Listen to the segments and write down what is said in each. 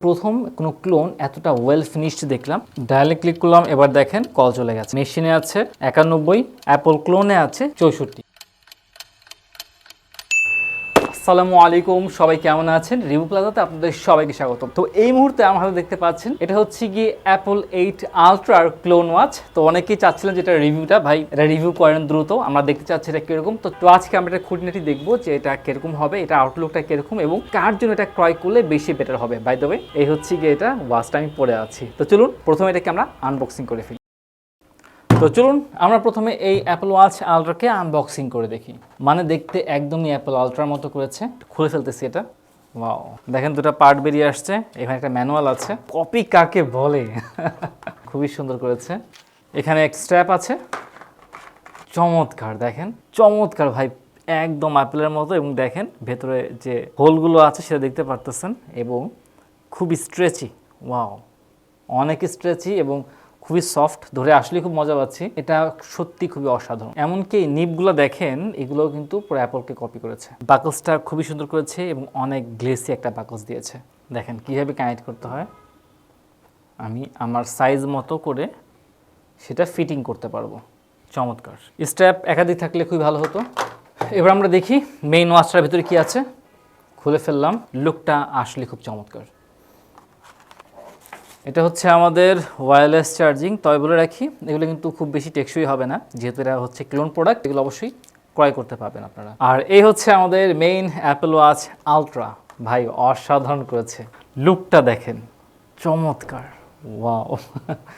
প্রথম কোনো ক্লোন এতটা ওয়েল ফিনিশড দেখলাম। ডায়ালে ক্লিক করলাম, এবার দেখেন কল চলে গেছে। মেশিনে আছে 91, অ্যাপল ক্লোনে আছে 64। আসসালামু আলাইকুম, সবাই কেমন আছেন? রিভিউ প্লাজাতে আপনাদের সবাইকে স্বাগত। তো এই মুহূর্তে আমার হাতে দেখতে পাচ্ছেন এটা হচ্ছে গিয়ে অ্যাপল 8 আলট্রার ক্লোন ওয়াচ। তো অনেকেই চাচ্ছিলেন যে এটা রিভিউটা, ভাই এটা রিভিউ করেন দ্রুত, আমরা দেখতে চাচ্ছি এটা কিরকম। তো আজকে আমরা এটা খুঁটিনাটি দেখবো যে এটা কিরকম হবে, এটা আউটলুকটা কিরকম এবং কার জন্য এটা ক্রয় করলে বেশি বেটার হবে। বাই দ্য ওয়ে, এই হচ্ছে গিয়ে এটা ওয়াচটা আমি পরে আছি। তো চলুন প্রথমে এটাকে আমরা আনবক্সিং করে ফেলি। তো চলুন আমরা প্রথমে এই অ্যাপল ওয়াচ আলট্রাকে আনবক্সিং করে দেখি। মানে দেখতে একদমই অ্যাপল আলট্রার মতো করেছে। খুলে ফেলতেছি এটা। ওয়াও, দেখেন দুটো পার্ট বেরিয়ে আসছে, এখানে একটা ম্যানুয়াল আছে। কপি কাকে বলে খুবই সুন্দর করেছে। এখানে এক স্ট্র্যাপ আছে, চমৎকার। দেখেন চমৎকার ভাই, একদম অ্যাপেলের মতো। এবং দেখেন ভেতরে যে হোলগুলো আছে সেটা দেখতে পারতেছেন এবং খুবই স্ট্রেচি। ওয়াও, অনেক স্ট্রেচি এবং খুবই সফট, ধরে আসলে খুব মজা পাচ্ছি। এটা সত্যি খুবই অসাধারণ। এমনকি নিপগুলো দেখেন, এগুলোও কিন্তু পুরো অ্যাপলকে কপি করেছে। বাকলসটা খুবই সুন্দর করেছে এবং অনেক গ্লেসি একটা বাকলস দিয়েছে। দেখেন কিভাবে কানেক্ট করতে হয়, আমি আমার সাইজ মতো করে সেটা ফিটিং করতে পারবো। চমৎকার। স্ট্র্যাপ একাধিক থাকলে খুবই ভালো হতো। এবার আমরা দেখি মেইন ওয়াচটার ভিতরে কি আছে। খুলে ফেললাম। লুকটা আসলে খুব চমৎকার। এটা হচ্ছে আমাদের ওয়্যারলেস চার্জিং। তবে বলে রাখি, এগুলো কিন্তু খুব বেশি টেকসই হবে না, যেহেতু এটা হচ্ছে ক্লোন প্রোডাক্ট। এগুলো অবশ্যই ক্রয় করতে পারবেন আপনারা। আর এই হচ্ছে আমাদের মেইন অ্যাপল ওয়াচ আলট্রা। ভাই অসাধারণ করেছে, লুকটা দেখেন চমৎকার। ওয়াও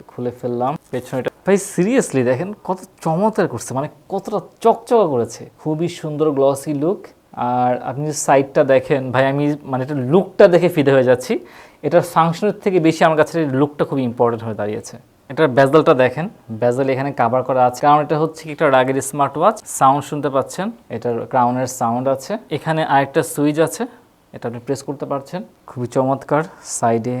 খুলে ফেললাম পেছনেটা। ভাই সিরিয়াসলি দেখেন কত চমৎকার করছে, মানে কতটা চকচকা করেছে। খুবই সুন্দর গ্লসি লুক। আর আপনি যে সাইডটা দেখেন ভাই, আমি মানে এটা লুকটা দেখে ফিদে হয়ে যাচ্ছি। এটার ফাংশনের থেকে বেশি আমার কাছে লুকটা খুবই ইম্পর্টেন্ট হয়ে দাঁড়িয়েছে। এটার বেজেলটা দেখেন, বেজেল এখানে কাভার করা আছে, কারণ এটা হচ্ছে একটা রাগের স্মার্ট ওয়াচ। সাউন্ড শুনতে পাচ্ছেন, এটার ক্রাউনের সাউন্ড আছে। এখানে আরেকটা সুইচ আছে, এটা আপনি প্রেস করতে পারছেন। খুবই চমৎকার। সাইডে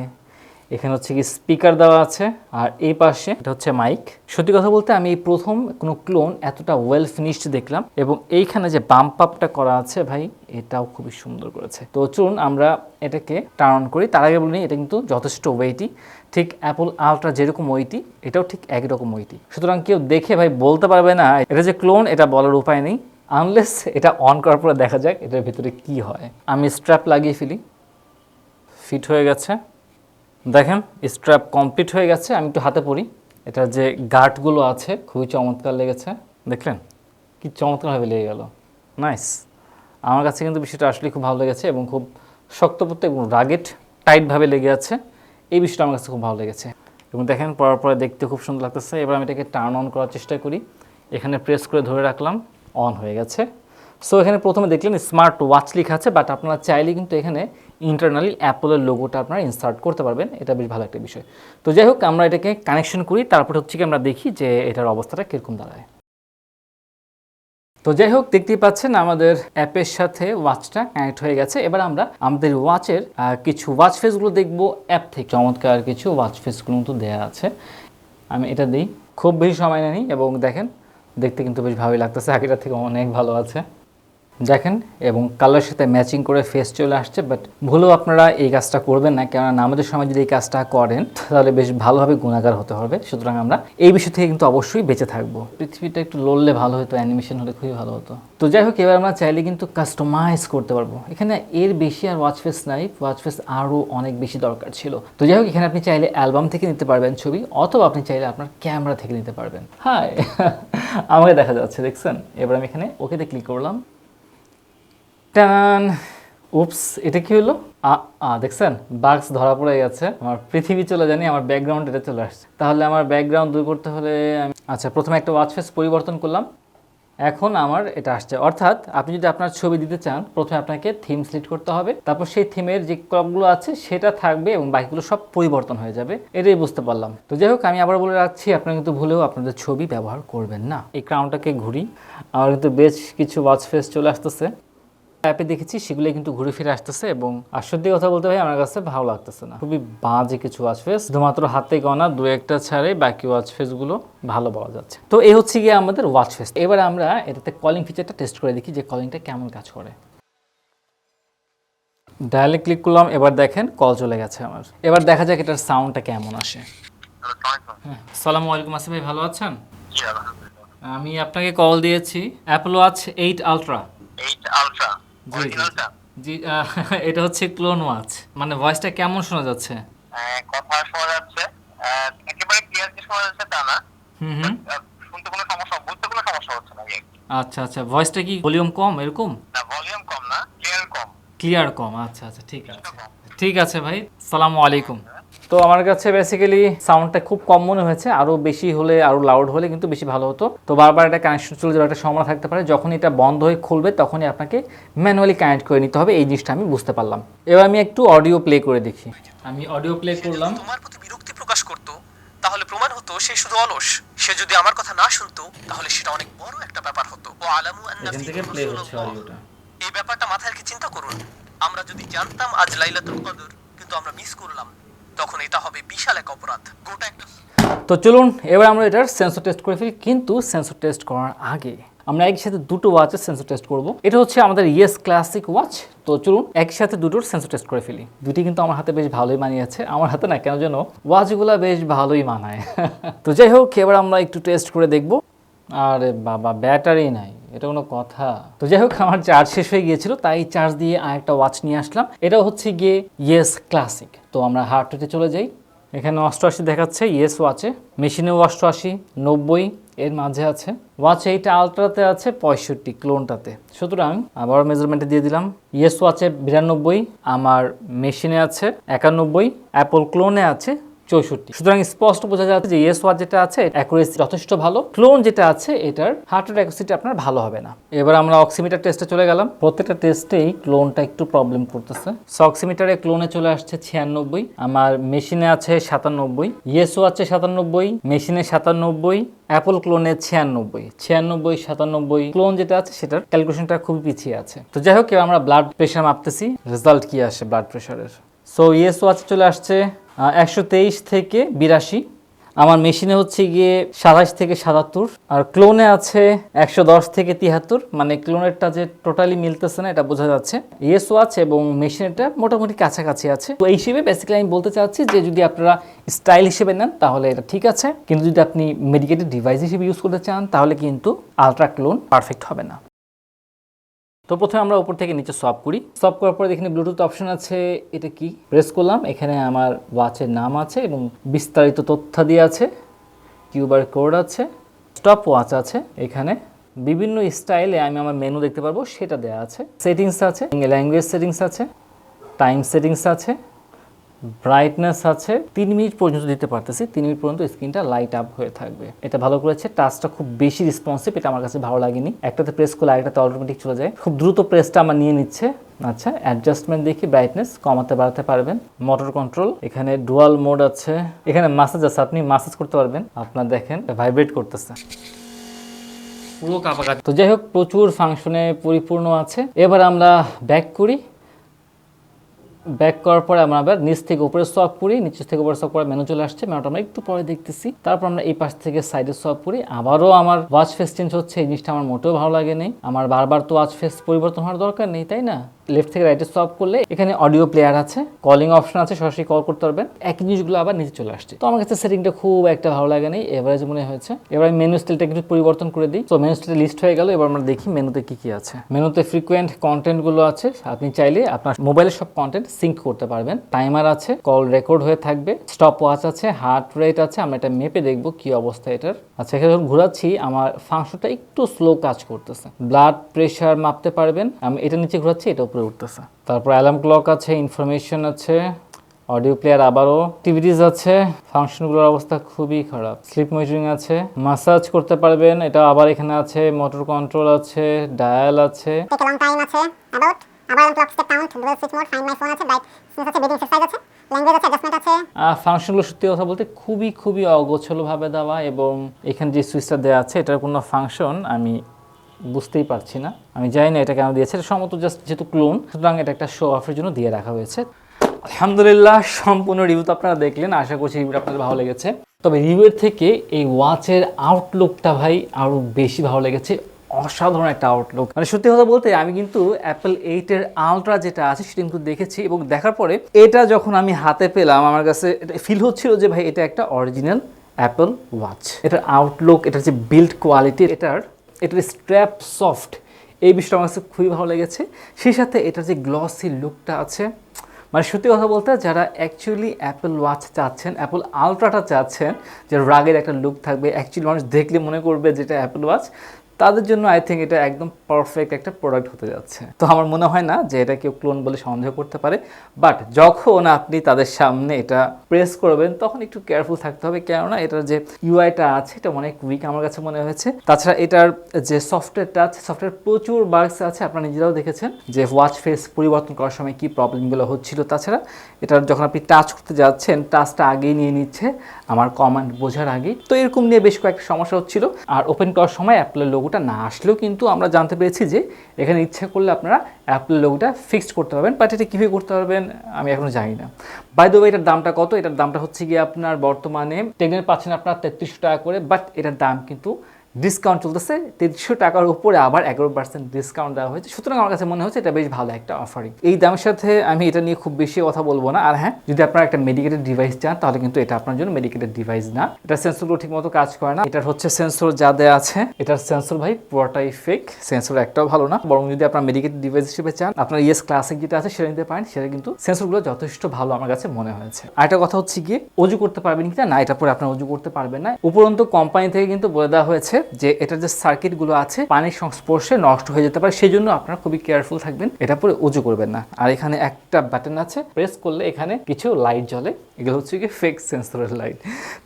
এখানে হচ্ছে কি স্পিকার দেওয়া আছে, আর এই পাশে এটা হচ্ছে মাইক। সত্যি কথা বলতে আমি এই প্রথম কোনো ক্লোন এতটা ওয়েল ফিনিশড দেখলাম। এবং এইখানে যে বাম্প আপটা করা আছে ভাই, এটাও খুবই সুন্দর করেছে। তো চলুন আমরা এটাকে টার্ন অন করি। তার আগে বলি এটা কিন্তু যথেষ্ট ওয়েটি, ঠিক অ্যাপল আলট্রা যেরকম ওয়েটি এটাও ঠিক একই রকম ওয়েটি। সুতরাং কেউ দেখে ভাই বলতে পারবে না এটা যে ক্লোন, এটা বলার উপায় নেই আনলেস এটা অন করার পরে দেখা যাক এটার ভিতরে কি হয়। আমি স্ট্র্যাপ লাগিয়ে ফেলি। ফিট হয়ে গেছে। দেখেন স্ট্র্যাপ কমপ্লিট হয়ে গেছে। আমি একটু হাতে পরি। এটার যে গার্ডগুলো আছে খুবই চমৎকার লেগেছে। দেখলেন কি চমৎকারভাবে লেগে গেল। নাইস। আমার কাছে কিন্তু বিষয়টা আসলে খুব ভালো লেগেছে এবং খুব শক্তপোক্ত এবং রাগেড টাইটভাবে লেগে আছে। এই বিষয়টা আমার কাছে খুব ভালো লেগেছে। এবং দেখেন পরার পরে দেখতে খুব সুন্দর লাগতেছে। এবার আমি এটাকে টার্ন অন করার চেষ্টা করি। এখানে প্রেস করে ধরে রাখলাম, অন হয়ে গেছে। সো এখানে প্রথমে দেখলেন স্মার্ট ওয়াচ লেখা আছে, বাট আপনারা চাইলে কিন্তু এখানে ইন্টারনালি অ্যাপলের লোগোটা আপনারা ইনসার্ট করতে পারবেন। এটা বেশ ভালো একটা বিষয়। তো যাই হোক, আমরা এটাকে কানেকশন করি, তারপর হচ্ছে কি আমরা দেখি যে এটার অবস্থাটা কীরকম দাঁড়ায়। তো যাই হোক, দেখতেই পাচ্ছেন আমাদের অ্যাপের সাথে ওয়াচটা কানেক্ট হয়ে গেছে। এবার আমরা আমাদের ওয়াচের কিছু ওয়াচ ফেসগুলো দেখবো অ্যাপ থেকে। চমৎকার কিছু ওয়াচ ফেসগুলো কিন্তু দেওয়া আছে। আমি এটা দিই, খুব বেশি সময় নেই এবং দেখেন দেখতে কিন্তু বেশ ভালোই লাগতেছে, আগেটার থেকে অনেক ভালো আছে দেখেন। এবং কালারের সাথে ম্যাচিং করে ফেস চলে আসছে। বাট ভুলেও আপনারা এই কাজটা করবেন না, কেননা আমাদের সময় যদি এই কাজটা করেন তাহলে বেশ ভালোভাবে গুণাগার হতে হবে। সুতরাং আমরা এই বিষয় থেকে কিন্তু অবশ্যই বেঁচে থাকবো। পৃথিবীটা একটু লড়লে ভালো হতো, অ্যানিমেশন হলে খুবই ভালো হতো। তো যাই হোক, এবার আমরা চাইলে কিন্তু কাস্টমাইজ করতে পারবো। এখানে এর বেশি আর ওয়াচ ফেস নাই, ওয়াচ ফেস আরও অনেক বেশি দরকার ছিল। তো যাই হোক, এখানে আপনি চাইলে অ্যালবাম থেকে নিতে পারবেন ছবি, অথবা আপনি চাইলে আপনার ক্যামেরা থেকে নিতে পারবেন। হাই আমাকে দেখা যাচ্ছে, দেখছেন? এবার আমি এখানে ওকেতে ক্লিক করলাম। টান। উপস, এটা কি হলো? দেখছেন বাক্স ধরা পড়ে গেছে। আমার পৃথিবী চলে জানি, আমার ব্যাকগ্রাউন্ড এটা চলে আসছে। তাহলে আমার ব্যাকগ্রাউন্ড দূর করতে হলে আমি প্রথমে একটা ওয়াচ ফেস পরিবর্তন করলাম। এখন আমার এটা আসছে। অর্থাৎ আপনি যদি আপনার ছবি দিতে চান, প্রথমে আপনাকে থিম সিলেক্ট করতে হবে, তারপর সেই থিমের যে ক্রপগুলো আছে সেটা থাকবে এবং বাকিগুলো সব পরিবর্তন হয়ে যাবে। এটাই বুঝতে পারলাম। তো যাই হোক, আমি আবার বলে রাখছি, আপনারা কিন্তু ভুলেও আপনাদের ছবি ব্যবহার করবেন না। এই ক্রাউনটাকে ঘুরি, আমার কিন্তু বেশ কিছু ওয়াচ ফেস চলে আসতেছে। অ্যাপে দেখেছি সেগুলো কিন্তু ঘুরে ফিরে আসতেছে এবং সত্যি কথা বলতে ভাই আমার কাছে ভালো লাগতেছে না। খুবই বাজে কিছু ওয়াচ ফেস, শুধুমাত্র হাতে গোনা দু একটা ছাড়ে বাকি ওয়াচ ফেসগুলো ভালো পাওয়া যাচ্ছে। তো এই হচ্ছে গিয়ে আমাদের ওয়াচ ফেস। এবার আমরা এটাতে কলিং ফিচারটা টেস্ট করে দেখি যে কলিংটা কেমন কাজ করে। ডায়ালে ক্লিক করলাম, এবার দেখেন কল চলে গেছে আমার। এবার দেখা যাক এটার সাউন্ডটা কেমন আসে। হ্যাঁ, আসসালামু আলাইকুম আসিফ ভাই, ভালো আছেন? আমি আপনাকে কল দিয়েছি অ্যাপল ওয়াচ 8 আলট্রা। জি জি জি এটা হচ্ছে ক্লোন ওয়াচ। মানে ভয়েসটা কেমন শোনা যাচ্ছে? কথা শোনা যাচ্ছে, একেবারে ক্লিয়ার যে শোনা যাচ্ছে তা না। হুম হুম। শুনতে কোনো সমস্যা, বুঝতে কোনো সমস্যা হচ্ছে না। আচ্ছা আচ্ছা, ভয়েসটা কি ভলিউম কম এরকম? না, ভলিউম কম না, ক্লিয়ার কম। ক্লিয়ার কম, আচ্ছা আচ্ছা, ঠিক আছে ঠিক আছে ভাই, সালামু আলাইকুম। তো আমার কাছে বেসিক্যালি সাউন্ডটা খুব কম মনে হয়েছে, আরও বেশি হলে, আরও লাউড হলে কিন্তু বেশি ভালো হতো। তো বারবার একটা কানেকশন চলে যাওয়ার একটা সম্ভাবনা থাকতে পারে, যখন এটা বন্ধ হয়ে খুলবে তখনই আপনাকে ম্যানুয়ালি কানেক্ট করে নিতে হবে, এই জিনিসটা আমি বুঝতে পারলাম। এবার আমি একটু অডিও প্লে করে দেখি। আমি অডিও প্লে করলাম। তোমার প্রতি বিরক্তি প্রকাশ করত, তাহলে প্রমাণ হতো সে শুধু অলস। সে যদি আমার কথা না শুনতো তাহলে সেটা অনেক বড় একটা ব্যাপার হতো। ও আলামু আন্না এখান থেকে প্লে হচ্ছে অডিওটা। এই ব্যাপারটা মাথায় রেখে চিন্তা করুন, আমরা যদি জানতাম আজ লাইলাতুল কদর কিন্তু আমরা মিস করলাম, তখন এটা হবে বিশাল এক অপরাধ। গোটা একটা। তো চলুন এবার আমরা এটার সেন্সর টেস্ট করে ফেলি, কিন্তু সেন্সর টেস্ট করার আগে আমরা একই সাথে দুটো ওয়াচের সেন্সর টেস্ট করব। এটা হচ্ছে আমাদের ইয়েস ক্লাসিক ওয়াচ। তো চলুন একই সাথে দুটোর সেন্সর টেস্ট করে ফেলি। দুটি কিন্তু আমার হাতে বেশ ভালোই মানিয়েছে, আমার হাতে না কেন যেন ওয়াচগুলো বেশ ভালোই মানায়। তো যাই হোক, এবার আমরা একটু টেস্ট করে দেখব। আরে বাবা, ব্যাটারি নাই, এটা কোনো কথা? তো যাই হোক, আমার চার্জ শেষ হয়ে গিয়েছিল, তাই চার্জ দিয়ে আরেকটা ওয়াচ নিয়ে আসলাম। এটা হচ্ছে গিয়ে ইয়েস ক্লাসিক। তো আমরা হার্ট রেটে চলে যাই। এখানে 88 দেখাচ্ছে ইয়েস ওয়াচে, মেশিনেও 88, 90 এর মাঝে আছে। ওয়াচ এইটা আলট্রাতে আছে 65, ক্লোনটাতে। সুতরাং আবার মেজারমেন্টে দিয়ে দিলাম। ইয়েস ওয়াচে 92, আমার মেশিনে আছে 91, অ্যাপল ক্লোনে আছে 64। সুতরাং স্পষ্ট বোঝা যাচ্ছে যে ইয়েস ওয়াচ যেটা আছে অ্যাকুরেসি যথেষ্ট ভালো, ক্লোন যেটা আছে এটার হার্ট রেট অ্যাকুরেসিটি আপনার ভালো হবে না। এবার আমরা অক্সিমিটার টেস্টে চলে গেলাম। প্রত্যেকটা টেস্টেই ক্লোনটা একটু প্রবলেম করতেছে। সো অক্সিমিটারে ক্লোনে চলে আসছে 96, আমার মেশিনে আছে 97, ইয়েস ওয়াচে 97, মেশিনে 97, অ্যাপল ক্লোনে 96, 96, 97, ক্লোন যেটা আছে সেটার ক্যালকুলেশনটা খুবই পিছিয়ে আছে। তো যাই হোক, এবার আমরা ব্লাড প্রেশার মাপতেছি, রেজাল্ট কি আসে ব্লাড প্রেশারের। সো ইয়েস ওয়াচে চলে আসছে 123 থেকে 82, আমার মেশিনে হচ্ছে গিয়ে 27 থেকে 77, আর ক্লোনে আছে 110 থেকে 73। মানে ক্লোনেরটা যে টোটালি মিলতেছে না এটা বোঝা যাচ্ছে। ইয়েস ওয়াচ এবং মেশিনেরটা মোটামুটি কাছাকাছি আছে। তো এই হিসেবে বেসিক্যালি আমি বলতে চাচ্ছি যে যদি আপনারা স্টাইল হিসেবে নেন তাহলে এটা ঠিক আছে, কিন্তু যদি আপনি মেডিকেটেড ডিভাইস হিসেবে ইউজ করতে চান তাহলে কিন্তু আলট্রা ক্লোন পারফেক্ট হবে না। তো প্রথমে আমরা উপর থেকে নিচে সোয়াপ করি। সোয়াপ করার পরে এখানে ব্লুটুথ অপশন আছে, এটা কি প্রেস করলাম, এখানে আমার ওয়াচের নাম আছে এবং বিস্তারিত তথ্য দিয়ে আছে, কিউআর কোড আছে, স্টপ ওয়াচ আছে, এখানে বিভিন্ন স্টাইলে আমি আমার মেনু দেখতে পারবো সেটা দেওয়া আছে, সেটিংস আছে, ল্যাঙ্গুয়েজ সেটিংস আছে, টাইম সেটিংস আছে, ব্রাইটনেস আছে। 3 মিনিট পর্যন্ত দিতে পারতেছি, 3 মিনিট পর্যন্ত স্ক্রিনটা লাইট আপ হয়ে থাকবে। এটা ভালো করেছে, টাচটা খুব বেশি রেসপন্সিভ, এটা আমার কাছে ভালো লাগেনি। একটাতে প্রেস করলে আরেকটাতে অটোমেটিক চলে যায়, খুব দ্রুত প্রেসটা আমার নিয়ে নিচ্ছে। আচ্ছা, অ্যাডজাস্টমেন্ট দেখি, ব্রাইটনেস কমাতে বাড়াতে পারবেন। মোটর কন্ট্রোল, এখানে ডুয়াল মোড আছে, এখানে মাসাজ আছে, আপনি মাসাজ করতে পারবেন। আপনার দেখেন ভাইব্রেট করতেছে, পুরো কাপাকাপি। তো যাই হোক, প্রচুর ফাংশনে পরিপূর্ণ আছে। এবার আমরা ব্যাক করি। ব্যাক করার পরে আমরা আবার নিচ থেকে উপরে সোয়াপ করি, নিচ থেকে উপরে সোয়াপ করে মেনু চলে আসছে, মেনুটা আমরা একটু পরে দেখতেছি। তারপর আমরা এই পাশ থেকে সাইডে সোয়াপ করি, আবারও আমার ওয়াচ ফেস চেঞ্জ হচ্ছে। এই জিনিসটা আমার মোটেও ভালো লাগে নেই। আমার বারবার তো ওয়াচ ফেস পরিবর্তন হওয়ার দরকার নেই, তাই না? লেফট থেকে রাইটে সোয়াপ করলে এখানে অডিও প্লেয়ার আছে, কলিং অপশন আছে, সরাসরি কল করতে পারবেন। একই জিনিসগুলো আবার নিচে চলে আসছে। তো আমার কাছে সেটিংটা খুব একটা ভালো লাগে নেই, এভারেজ মনে হয়েছে। এবার আমি মেনু স্টাইলটা একটু পরিবর্তন করে দিই। তো মেনু স্টাইল লিস্ট হয়ে গেল। এবার আমরা দেখি মেনুতে কি কি আছে। মেনুতে ফ্রিকোয়েন্ট কন্টেন্টগুলো আছে, আপনি চাইলে আপনার মোবাইলের সব কন্টেন্ট সিঙ্ক করতে পারবেন। টাইমার আছে, কল রেকর্ড হয়ে থাকবে, স্টপ ওয়াচ আছে, হার্ট রেট আছে, আমরা এটা মেপে দেখবো কি অবস্থা এটার। আচ্ছা, এখানে যখন ঘোরাচ্ছি আমার ফাংশনটা একটু স্লো কাজ করতেছে। ব্লাড প্রেশার মাপতে পারবেন, আমি এটা নিচে ঘোরাচ্ছি, এটা উপরে উঠতেছে। তারপর অ্যালার্ম ক্লক আছে, ইনফরমেশন আছে, অডিও প্লেয়ার, আবারও টিভিটিস আছে। ফাংশনগুলোর অবস্থা খুবই খারাপ। স্লিপ মনিটরিং আছে, মাসাজ করতে পারবেন, এটা আবার এখানে আছে, মোটর কন্ট্রোল আছে, ডায়াল আছে, লং টাইম আছে, অ্যাবাউট আবার clock step count, dual switch mode, find my phone আছে, ব্রাইটনেস আছে, ব্রিদিং এক্সারসাইজ আছে, ল্যাঙ্গুয়েজ আছে, অ্যাডজাস্টমেন্ট আছে। ফাংশনগুলো সত্যি কথা বলতে খুবই অগোছালোভাবে দেওয়া, এবং এখানে যে সুইচটা দেওয়া আছে এটার কোনো ফাংশন আমি বুঝতেই পারছি না। আমি জানি না এটা কেন দিয়েছে, এটা সম্ভবত জাস্ট যেহেতু ক্লোন, সুতরাং এটা একটা শো অফের জন্য দিয়ে রাখা হয়েছে। আলহামদুলিল্লাহ, সম্পূর্ণ রিভিউ তো আপনারা দেখলেন, আশা করছি রিভিউটা আপনাদের ভালো লেগেছে। তবে রিভিউয়ের থেকে এই ওয়াচের আউটলুকটা ভাই আরও বেশি ভালো লেগেছে, অসাধারণ একটা আউটলুক। মানে সত্যি কথা বলতে আমি কিন্তু অ্যাপল 8 এর আলট্রা যেটা আছে সেটা কিন্তু দেখেছি, এবং দেখার পরে এটা যখন আমি হাতে পেলাম আমার কাছে ফিল হচ্ছিল যে ভাই এটা একটা অরিজিনাল অ্যাপল ওয়াচ। এটার আউটলুক, এটার যে বিল্ড কোয়ালিটি, এটার স্ট্র্যাপ সফট, এই বিষয়টা আমার কাছে খুবই ভালো লেগেছে। সেই সাথে এটার যে গ্লসি লুকটা আছে, মানে সত্যি কথা বলতে যারা অ্যাকচুয়ালি অ্যাপল ওয়াচ চাচ্ছেন, অ্যাপল আলট্রাটা চাচ্ছেন, যে রাগের একটা লুক থাকবে, অ্যাকচুয়ালি মানুষ দেখলে মনে করবে যেটা অ্যাপল ওয়াচ, তাদের জন্য আই থিঙ্ক এটা একদম পারফেক্ট একটা প্রোডাক্ট হতে যাচ্ছে। তো আমার মনে হয় না যে এটা কেউ ক্লোন বলে সন্দেহ করতে পারে, বাট যখন আপনি তাদের সামনে এটা প্রেস করবেন তখন একটু কেয়ারফুল থাকতে হবে, কেননা এটার যে ইউআইটা আছে এটা অনেক উইক আমার কাছে মনে হয়েছে। তাছাড়া এটার যে সফটওয়্যারটা আছে, সফটওয়্যার প্রচুর বাগস আছে, আপনারা নিজেরাও দেখেছেন যে ওয়াচ ফেস পরিবর্তন করার সময় কী প্রবলেমগুলো হচ্ছিল। তাছাড়া এটার যখন আপনি টাচ করতে যাচ্ছেন, টাচটা আগেই নিয়ে নিচ্ছে আমার কমান্ড বোঝার আগেই, তো এরকম নিয়ে বেশ কয়েকটা সমস্যা হচ্ছিল। আর ওপেন করার সময় অ্যাপলের লোগোটা না আসলেও কিন্তু আমরা জানতে পেরেছি যে এখানে ইচ্ছা করলে আপনারা অ্যাপলের লোগোটা ফিক্সড করতে পারবেন, বাট এটা কীভাবে করতে পারবেন আমি এখনও জানি না। বাই দ্য ওয়ে এটার দামটা কত? এটার দামটা হচ্ছে গিয়ে আপনার বর্তমানে টেকডেন পাচ্ছেন আপনার 3300 টাকা করে, বাট এটার দাম কিন্তু ডিসকাউন্ট চলতেছে 3300 টাকার উপরে আবার 11% ডিসকাউন্ট দেওয়া হয়েছে। সুতরাং আমার কাছে মনে হচ্ছে এটা বেশ ভালো একটা অফারিং। এই দামের সাথে আমি এটা নিয়ে খুব বেশি কথা বলবো না। আর হ্যাঁ, যদি আপনারা একটা মেডিকেটেড ডিভাইস চান তাহলে কিন্তু এটা আপনার জন্য মেডিকেটেড ডিভাইস না। এটা সেন্সরগুলো ঠিক মতো কাজ করে না। এটার হচ্ছে সেন্সর যা দেওয়া আছে, এটার সেন্সর ভাই পুরোটাই ফেক, সেন্সর একটাও ভালো না। বরং যদি আপনার মেডিকেটেড ডিভাইস হিসেবে চান, আপনার ইএস ক্লাসিক যেটা আছে সেটা নিতে পারেন, সেটা কিন্তু সেন্সরগুলো যথেষ্ট ভালো আমার কাছে মনে হয়েছে। আর একটা কথা হচ্ছে গিয়ে অজু করতে পারবেন কিনা, না এটা পরে আপনার অজু করতে পারবেন না। উপরন্তু কোম্পানি থেকে কিন্তু বলে দেওয়া হয়েছে যে এটার যে সার্কিটগুলো আছে পানির সংস্পর্শে নষ্ট হয়ে যেতে পারে, সেই জন্য আপনারা খুবই কেয়ারফুল থাকবেন, এটা পরে উজু করবেন না। আর এখানে একটা বাটন আছে, প্রেস করলে এখানে কিছু লাইট জ্বলে, এগুলো হচ্ছে কি ফেক সেন্সরের লাইট।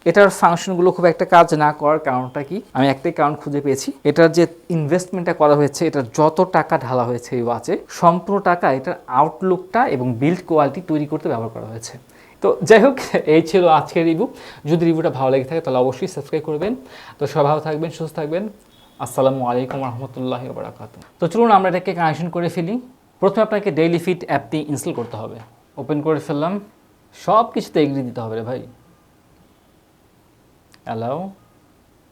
এটার ফাংশনগুলো খুব একটা কাজ না করার কারণটা কি, আমি একটাই কারণ খুঁজে পেয়েছি। এটার যে ইনভেস্টমেন্টটা করা হয়েছে, এটা যত টাকা ঢালা হয়েছে এই ওয়াচে, সম্পূর্ণ টাকা এটার আউটলুকটা এবং বিল্ড কোয়ালিটি তৈরি করতে ব্যবহার করা হয়েছে। তো যাই হোক, এই ছিল আজকের রিভিউ। যদি রিভিউটা ভালো লেগে থাকে তাহলে অবশ্যই সাবস্ক্রাইব করবেন। তো সবাই ভালো থাকবেন, সুস্থ থাকবেন। আসসালামু আলাইকুম রহমতুল্লাহি ওয়া বারাকাতুহু। তো চলুন আমরা এটাকে কানেকশন করে ফেলি। প্রথমে আপনাকে ডেইলি ফিট অ্যাপটি ইনস্টল করতে হবে। ওপেন করে ফেললাম, সব কিছুতে এগ্রি দিতে হবে রে ভাই। অ্যালাউ,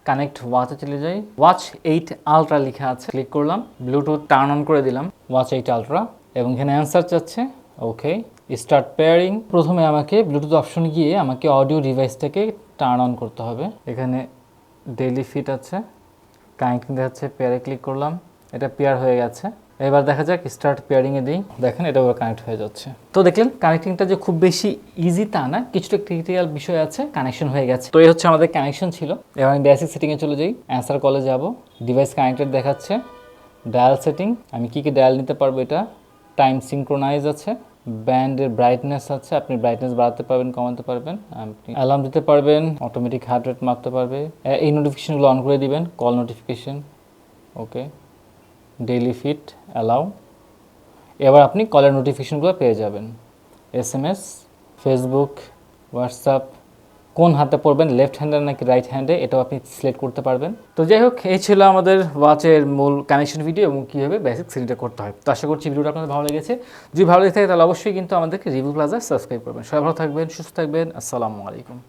কানেক্ট ওয়াচে চলে যাই। ওয়াচ 8 আলট্রা লেখা আছে, ক্লিক করলাম, ব্লুটুথ টার্ন অন করে দিলাম, ওয়াচ 8 আলট্রা, এবং এখানে অ্যান্সার চাচ্ছে, ওকে স্টার্ট পেয়ারিং। প্রথমে আমাকে ব্লুটুথ অপশন গিয়ে আমাকে অডিও ডিভাইসটাকে টার্ন অন করতে হবে। এখানে ডেইলি ফিট আছে, কানেক্টিং দেখাচ্ছে, পেয়ারে ক্লিক করলাম, এটা পেয়ার হয়ে গেছে। এবার দেখা যাক স্টার্ট পেয়ারিংয়ে দিই, দেখেন এটা কানেক্ট হয়ে যাচ্ছে। তো দেখলেন কানেক্টিংটা যে খুব বেশি ইজি তা না, কিছুটা ক্রিটিক্যাল বিষয় আছে, কানেকশন হয়ে গেছে। তো এই হচ্ছে আমাদের কানেকশন ছিল। এবার আমি বেসিক সেটিংয়ে চলে যাই, অ্যান্সার কলে যাব, ডিভাইস কানেক্টেড দেখাচ্ছে, ডায়াল সেটিং, আমি কী ডায়াল নিতে পারবো, এটা টাইম সিনক্রোনাইজ আছে, ব্যান্ডের ব্রাইটনেস আছে, আপনি ব্রাইটনেস বাড়াতে পারবেন, কমাতে পারবেন, আপনি অ্যালার্ম দিতে পারবেন, অটোমেটিক হার্ট রেট মাপতে পারবে। এই নোটিফিকেশনগুলো অন করে দিবেন, কল নোটিফিকেশন, ওকে ডেইলি ফিট অ্যালাউ। এবার আপনি কলের নোটিফিকেশনগুলো পেয়ে যাবেন, SMS, ফেসবুক, হোয়াটসঅ্যাপ, কোন হাতে পড়বেন, লেফট হ্যান্ডে নাকি রাইট হ্যান্ডে, এটাও আপনি সিলেক্ট করতে পারবেন। তো যাই হোক, এই ছিল আমাদের ওয়াচের মূল কানেকশন ভিডিও এবং কীভাবে বেসিক সেটিংটা করতে হয়। তো আশা করছি ভিডিওটা আপনাদের ভালো লেগেছে। যদি ভালো লেগে থাকে তাহলে অবশ্যই কিন্তু আমাদেরকে রিভিউ প্লাজা সাবস্ক্রাইব করবেন। সবাই ভালো থাকবেন, সুস্থ থাকবেন, আসসালামু আলাইকুম।